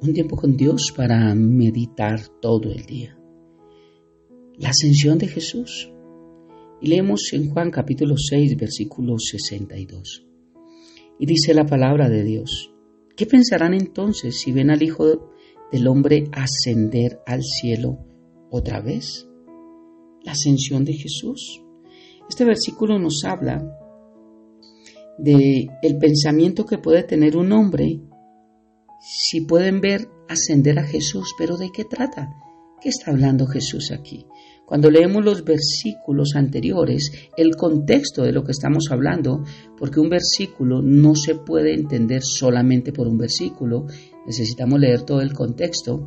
un tiempo con Dios para meditar todo el día. La ascensión de Jesús. Y leemos en Juan capítulo 6, versículo 62. Y dice la palabra de Dios: ¿qué pensarán entonces si ven al Hijo del Hombre ascender al cielo otra vez? La ascensión de Jesús. Este versículo nos habla de el pensamiento que puede tener un hombre si pueden ver ascender a Jesús. ¿Pero de qué trata? ¿Qué está hablando Jesús aquí? Cuando leemos los versículos anteriores, el contexto de lo que estamos hablando, porque un versículo no se puede entender solamente por un versículo, necesitamos leer todo el contexto,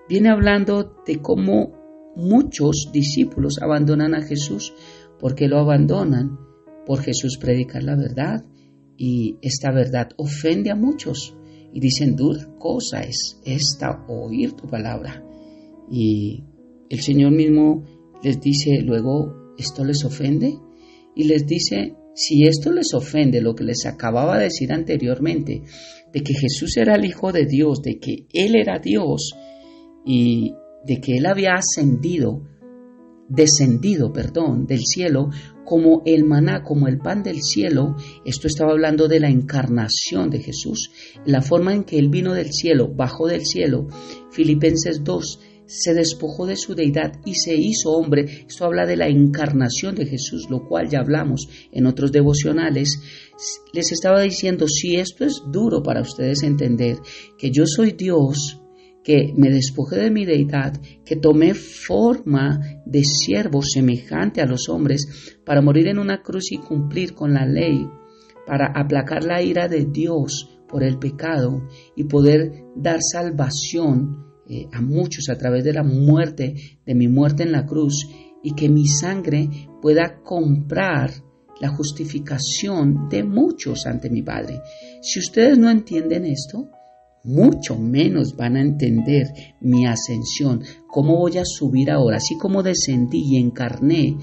viene hablando de cómo muchos discípulos abandonan a Jesús. ¿Por qué lo abandonan? Por Jesús predicar la verdad, y esta verdad ofende a muchos, y dicen: dura cosa es esta oír tu palabra. Y el Señor mismo les dice luego: ¿esto les ofende? Y les dice: si esto les ofende, lo que les acababa de decir anteriormente, de que Jesús era el Hijo de Dios, de que Él era Dios y de que Él había descendido del cielo como el maná, como el pan del cielo. Esto estaba hablando de la encarnación de Jesús, la forma en que Él vino del cielo, bajó del cielo. Filipenses 2, se despojó de su deidad y se hizo hombre. Esto habla de la encarnación de Jesús, lo cual ya hablamos en otros devocionales. Les estaba diciendo: si esto es duro para ustedes entender, que yo soy Dios, que me despojé de mi deidad, que tomé forma de siervo semejante a los hombres para morir en una cruz y cumplir con la ley, para aplacar la ira de Dios por el pecado y poder dar salvación a muchos a través de la muerte, de mi muerte en la cruz, y que mi sangre pueda comprar la justificación de muchos ante mi Padre. Si ustedes no entienden esto, mucho menos van a entender mi ascensión. ¿Cómo voy a subir ahora? Así como descendí y encarné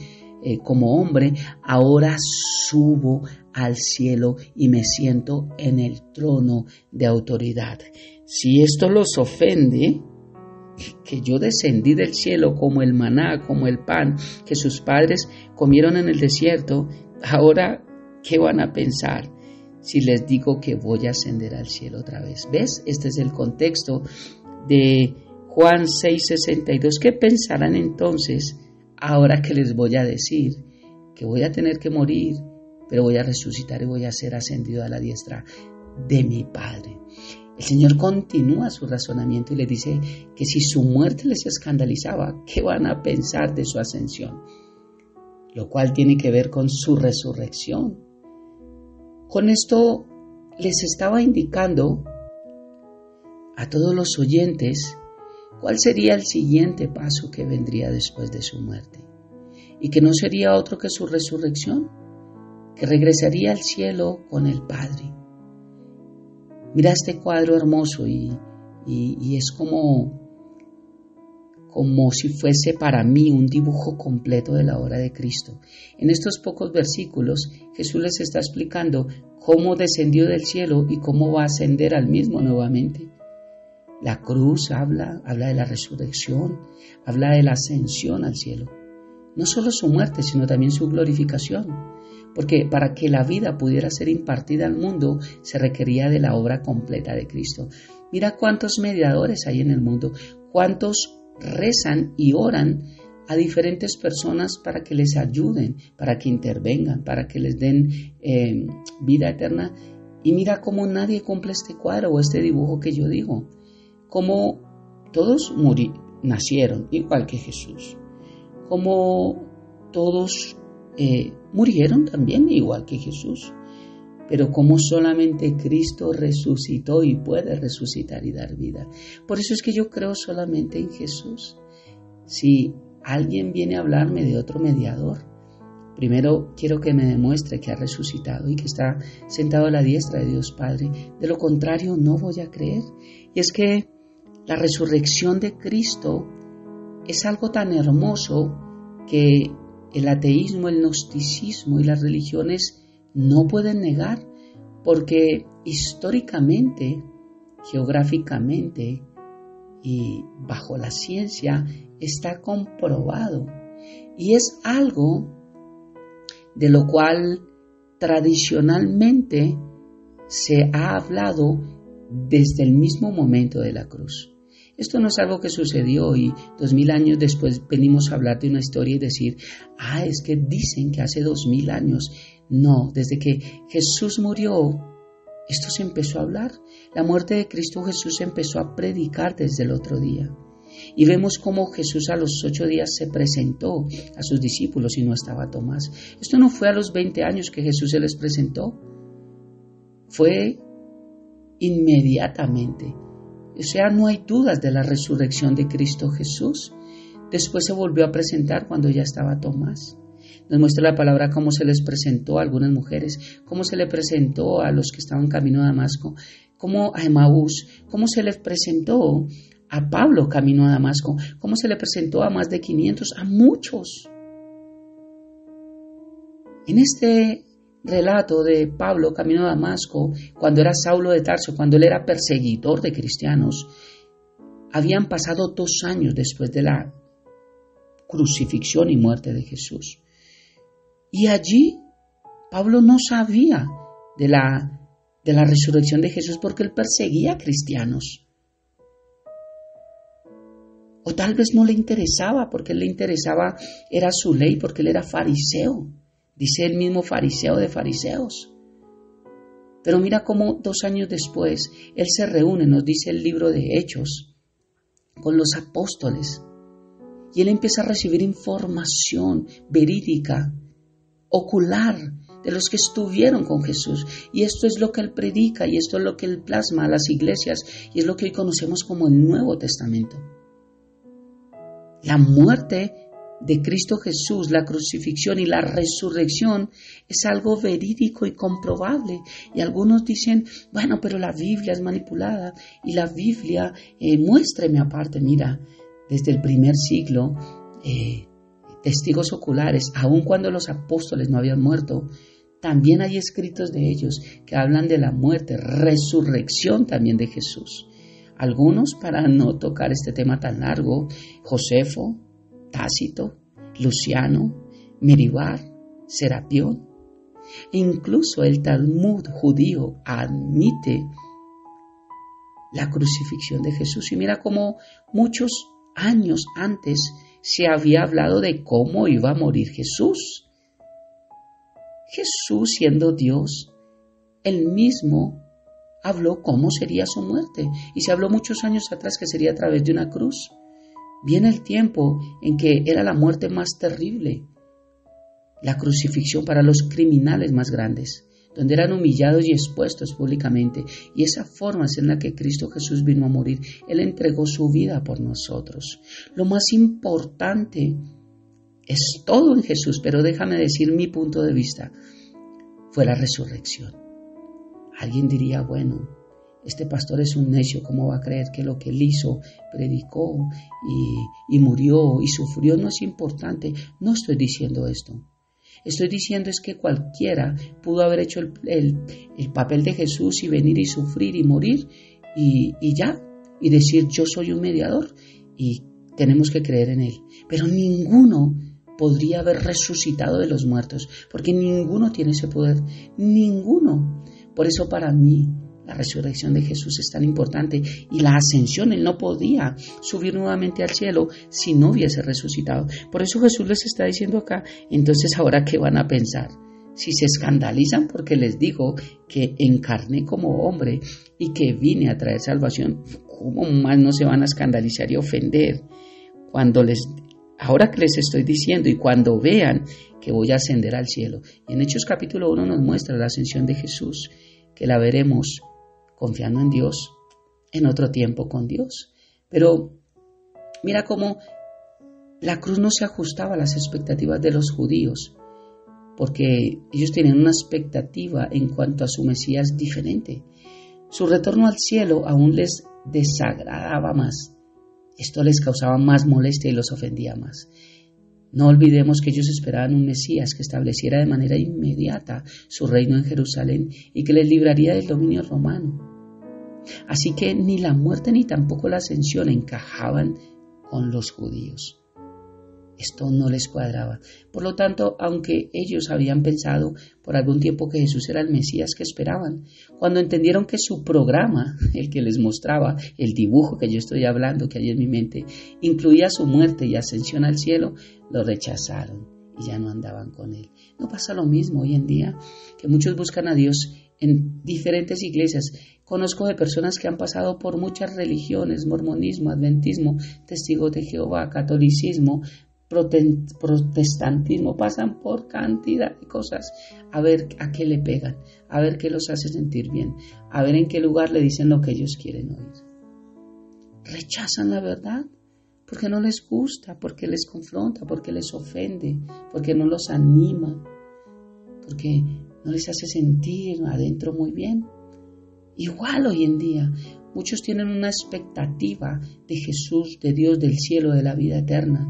como hombre, ahora subo al cielo y me siento en el trono de autoridad. Si esto los ofende, que yo descendí del cielo como el maná, como el pan que sus padres comieron en el desierto, ahora, ¿qué van a pensar si les digo que voy a ascender al cielo otra vez? ¿Ves? Este es el contexto de Juan 6:62. ¿Qué pensarán entonces ahora que les voy a decir que voy a tener que morir, pero voy a resucitar y voy a ser ascendido a la diestra de mi Padre? El Señor continúa su razonamiento y le dice que si su muerte les escandalizaba, ¿qué van a pensar de su ascensión? Lo cual tiene que ver con su resurrección. Con esto les estaba indicando a todos los oyentes cuál sería el siguiente paso que vendría después de su muerte, y que no sería otro que su resurrección, que regresaría al cielo con el Padre. Mira este cuadro hermoso y es como si fuese para mí un dibujo completo de la obra de Cristo. En estos pocos versículos, Jesús les está explicando cómo descendió del cielo y cómo va a ascender al mismo nuevamente. La cruz habla de la resurrección, habla de la ascensión al cielo. No solo su muerte, sino también su glorificación. Porque para que la vida pudiera ser impartida al mundo, se requería de la obra completa de Cristo. Mira cuántos mediadores hay en el mundo, cuántos rezan y oran a diferentes personas para que les ayuden, para que intervengan, para que les den vida eterna. Y mira cómo nadie cumple este cuadro o este dibujo que yo digo. Cómo todos nacieron igual que Jesús. Cómo todos murieron también igual que Jesús. Pero como solamente Cristo resucitó y puede resucitar y dar vida. Por eso es que yo creo solamente en Jesús. Si alguien viene a hablarme de otro mediador, primero quiero que me demuestre que ha resucitado y que está sentado a la diestra de Dios Padre. De lo contrario, no voy a creer. Y es que la resurrección de Cristo es algo tan hermoso que el ateísmo, el gnosticismo y las religiones no pueden negar, porque históricamente, geográficamente, y bajo la ciencia está comprobado. Y es algo de lo cual tradicionalmente se ha hablado desde el mismo momento de la cruz. Esto no es algo que sucedió y 2000 años después venimos a hablar de una historia y decir, es que dicen que hace 2000 años. No, desde que Jesús murió, esto se empezó a hablar. La muerte de Cristo Jesús se empezó a predicar desde el otro día. Y vemos cómo Jesús a los 8 días se presentó a sus discípulos y no estaba Tomás. Esto no fue a los 20 años que Jesús se les presentó. Fue inmediatamente. O sea, no hay dudas de la resurrección de Cristo Jesús. Después se volvió a presentar cuando ya estaba Tomás. Nos muestra la palabra cómo se les presentó a algunas mujeres, cómo se le presentó a los que estaban camino a Damasco, cómo a Emaús, cómo se les presentó a Pablo camino a Damasco, cómo se le presentó a más de 500, a muchos. En este relato de Pablo camino a Damasco, cuando era Saulo de Tarso, cuando él era perseguidor de cristianos, habían pasado 2 años después de la crucifixión y muerte de Jesús. Y allí Pablo no sabía de la resurrección de Jesús porque él perseguía a cristianos. O tal vez no le interesaba, porque le interesaba era su ley, porque él era fariseo. Dice el mismo fariseo de fariseos. Pero mira cómo 2 años después él se reúne, nos dice el libro de Hechos, con los apóstoles. Y él empieza a recibir información verídica, ocular, de los que estuvieron con Jesús. Y esto es lo que él predica, y esto es lo que él plasma a las iglesias, y es lo que hoy conocemos como el Nuevo Testamento. La muerte de Cristo Jesús, la crucifixión y la resurrección es algo verídico y comprobable. Y algunos dicen, bueno, pero la Biblia es manipulada y la Biblia, muéstreme aparte. Mira, desde el primer siglo, testigos oculares, aun cuando los apóstoles no habían muerto, también hay escritos de ellos que hablan de la muerte, resurrección también de Jesús. Algunos, para no tocar este tema tan largo, Josefo, Tácito, Luciano, Meribar, Serapión, e incluso el Talmud judío admite la crucifixión de Jesús. Y mira cómo muchos años antes se había hablado de cómo iba a morir Jesús. Jesús, siendo Dios, él mismo habló cómo sería su muerte. Y se habló muchos años atrás que sería a través de una cruz. Viene el tiempo en que era la muerte más terrible, la crucifixión para los criminales más grandes, donde eran humillados y expuestos públicamente. Y esa forma es en la que Cristo Jesús vino a morir. Él entregó su vida por nosotros. Lo más importante es todo en Jesús, pero déjame decir mi punto de vista, fue la resurrección. Alguien diría, bueno, este pastor es un necio, ¿cómo va a creer que lo que él hizo, predicó y murió y sufrió no es importante? No estoy diciendo esto. Estoy diciendo es que cualquiera pudo haber hecho el papel de Jesús y venir y sufrir y morir y ya, y decir yo soy un mediador y tenemos que creer en él. Pero ninguno podría haber resucitado de los muertos, porque ninguno tiene ese poder, ninguno. Por eso para mí la resurrección de Jesús es tan importante y la ascensión, él no podía subir nuevamente al cielo si no hubiese resucitado. Por eso Jesús les está diciendo acá, entonces ahora ¿qué van a pensar? Si se escandalizan porque les digo que encarné como hombre y que vine a traer salvación, ¿cómo más no se van a escandalizar y ofender ahora que les estoy diciendo y cuando vean que voy a ascender al cielo? Y en Hechos capítulo 1 nos muestra la ascensión de Jesús, que la veremos confiando en Dios, en otro tiempo con Dios. Pero mira cómo la cruz no se ajustaba a las expectativas de los judíos, porque ellos tenían una expectativa en cuanto a su Mesías diferente. Su retorno al cielo aún les desagradaba más. Esto les causaba más molestia y los ofendía más. No olvidemos que ellos esperaban un Mesías que estableciera de manera inmediata su reino en Jerusalén y que les libraría del dominio romano. Así que ni la muerte ni tampoco la ascensión encajaban con los judíos. Esto no les cuadraba. Por lo tanto, aunque ellos habían pensado por algún tiempo que Jesús era el Mesías que esperaban, cuando entendieron que su programa, el que les mostraba, el dibujo que yo estoy hablando, que hay en mi mente, incluía su muerte y ascensión al cielo, lo rechazaron y ya no andaban con él. ¿No pasa lo mismo hoy en día? Que muchos buscan a Dios en diferentes iglesias. Conozco de personas que han pasado por muchas religiones, mormonismo, adventismo, testigos de Jehová, catolicismo, protestantismo, pasan por cantidad de cosas a ver a qué le pegan, a ver qué los hace sentir bien, a ver en qué lugar le dicen lo que ellos quieren oír. Rechazan la verdad porque no les gusta, porque les confronta, porque les ofende, porque no los anima, porque no les hace sentir adentro muy bien. Igual hoy en día, muchos tienen una expectativa de Jesús, de Dios, del cielo, de la vida eterna.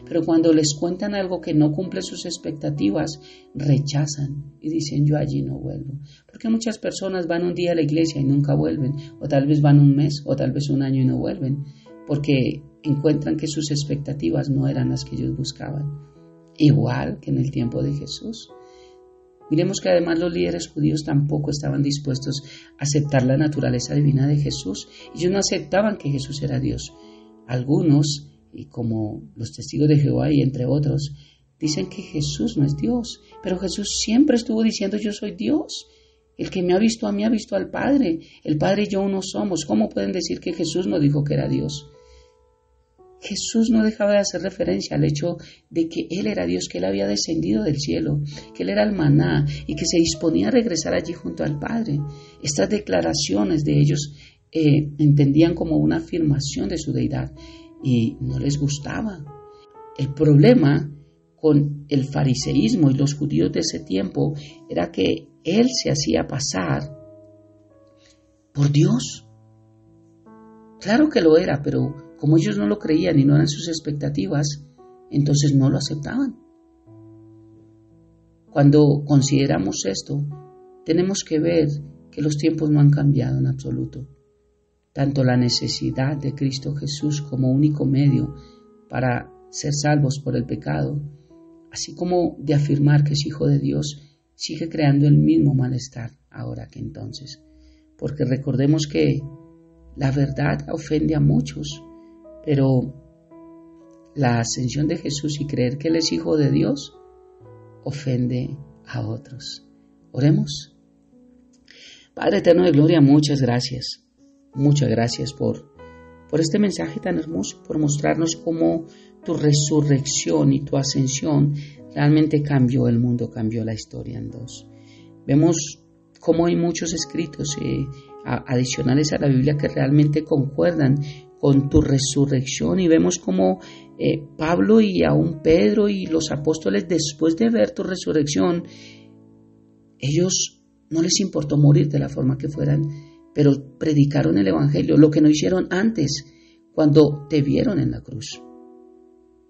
Pero cuando les cuentan algo que no cumple sus expectativas, rechazan y dicen, yo allí no vuelvo. Porque muchas personas van un día a la iglesia y nunca vuelven, o tal vez van un mes, o tal vez un año y no vuelven, porque encuentran que sus expectativas no eran las que ellos buscaban. Igual que en el tiempo de Jesús. Miremos que además los líderes judíos tampoco estaban dispuestos a aceptar la naturaleza divina de Jesús. Ellos no aceptaban que Jesús era Dios. Algunos, y como los testigos de Jehová y entre otros, dicen que Jesús no es Dios. Pero Jesús siempre estuvo diciendo yo soy Dios. El que me ha visto a mí ha visto al Padre. El Padre y yo uno somos. ¿Cómo pueden decir que Jesús no dijo que era Dios? Jesús no dejaba de hacer referencia al hecho de que Él era Dios, que Él había descendido del cielo, que Él era el maná y que se disponía a regresar allí junto al Padre. Estas declaraciones de ellos entendían como una afirmación de su deidad y no les gustaba. El problema con el fariseísmo y los judíos de ese tiempo era que Él se hacía pasar por Dios. Claro que lo era, pero como ellos no lo creían y no eran sus expectativas, entonces no lo aceptaban. Cuando consideramos esto, tenemos que ver que los tiempos no han cambiado en absoluto. Tanto la necesidad de Cristo Jesús como único medio para ser salvos por el pecado, así como de afirmar que es Hijo de Dios, sigue creando el mismo malestar ahora que entonces. Porque recordemos que la verdad ofende a muchos, pero la ascensión de Jesús y creer que Él es Hijo de Dios ofende a otros. Oremos. Padre eterno de gloria, muchas gracias. Muchas gracias por este mensaje tan hermoso, por mostrarnos cómo tu resurrección y tu ascensión realmente cambió el mundo, cambió la historia en dos. Vemos cómo hay muchos escritos adicionales a la Biblia que realmente concuerdan con tu resurrección y vemos cómo Pablo y aún Pedro y los apóstoles, después de ver tu resurrección, ellos no les importó morir de la forma que fueran, pero predicaron el evangelio, lo que no hicieron antes cuando te vieron en la cruz.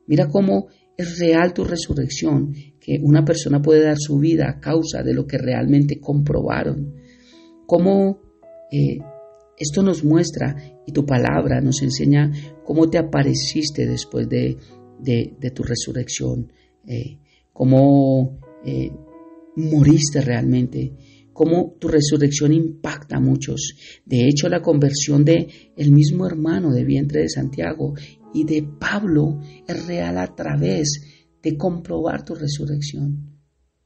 Mira cómo es real tu resurrección, que una persona puede dar su vida a causa de lo que realmente comprobaron. Cómo esto nos muestra y tu palabra nos enseña cómo te apareciste después de tu resurrección, cómo moriste realmente, cómo tu resurrección impacta a muchos. De hecho, la conversión de el mismo hermano de vientre de Santiago y de Pablo es real a través de comprobar tu resurrección.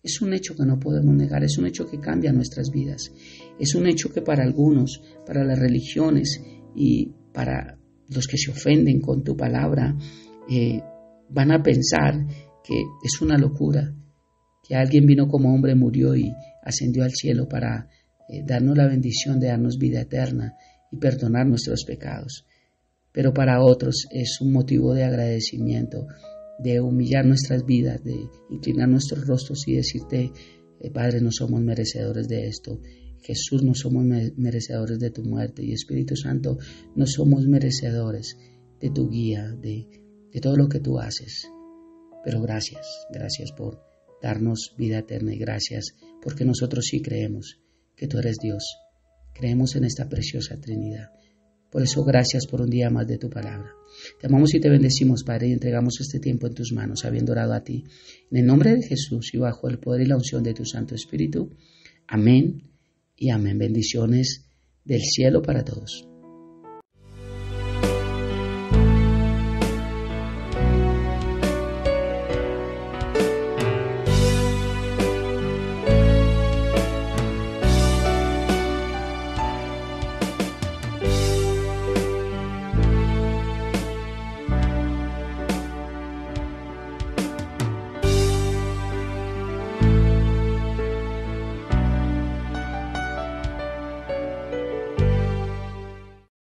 Es un hecho que no podemos negar, es un hecho que cambia nuestras vidas. Es un hecho que para algunos, para las religiones y para los que se ofenden con tu palabra, van a pensar que es una locura, que alguien vino como hombre, murió y ascendió al cielo para darnos la bendición de darnos vida eterna y perdonar nuestros pecados. Pero para otros es un motivo de agradecimiento, de humillar nuestras vidas, de inclinar nuestros rostros y decirte, Padre, no somos merecedores de esto. Jesús, no somos merecedores de tu muerte. Y Espíritu Santo, no somos merecedores de tu guía, de todo lo que tú haces. Pero gracias por darnos vida eterna y gracias porque nosotros sí creemos que tú eres Dios, Creemos en esta preciosa Trinidad. Por eso, gracias por un día más de tu palabra. Te amamos y te bendecimos, Padre, y entregamos este tiempo en tus manos, habiendo orado a ti. En el nombre de Jesús y bajo el poder y la unción de tu Santo Espíritu. Amén y amén. Bendiciones del cielo para todos.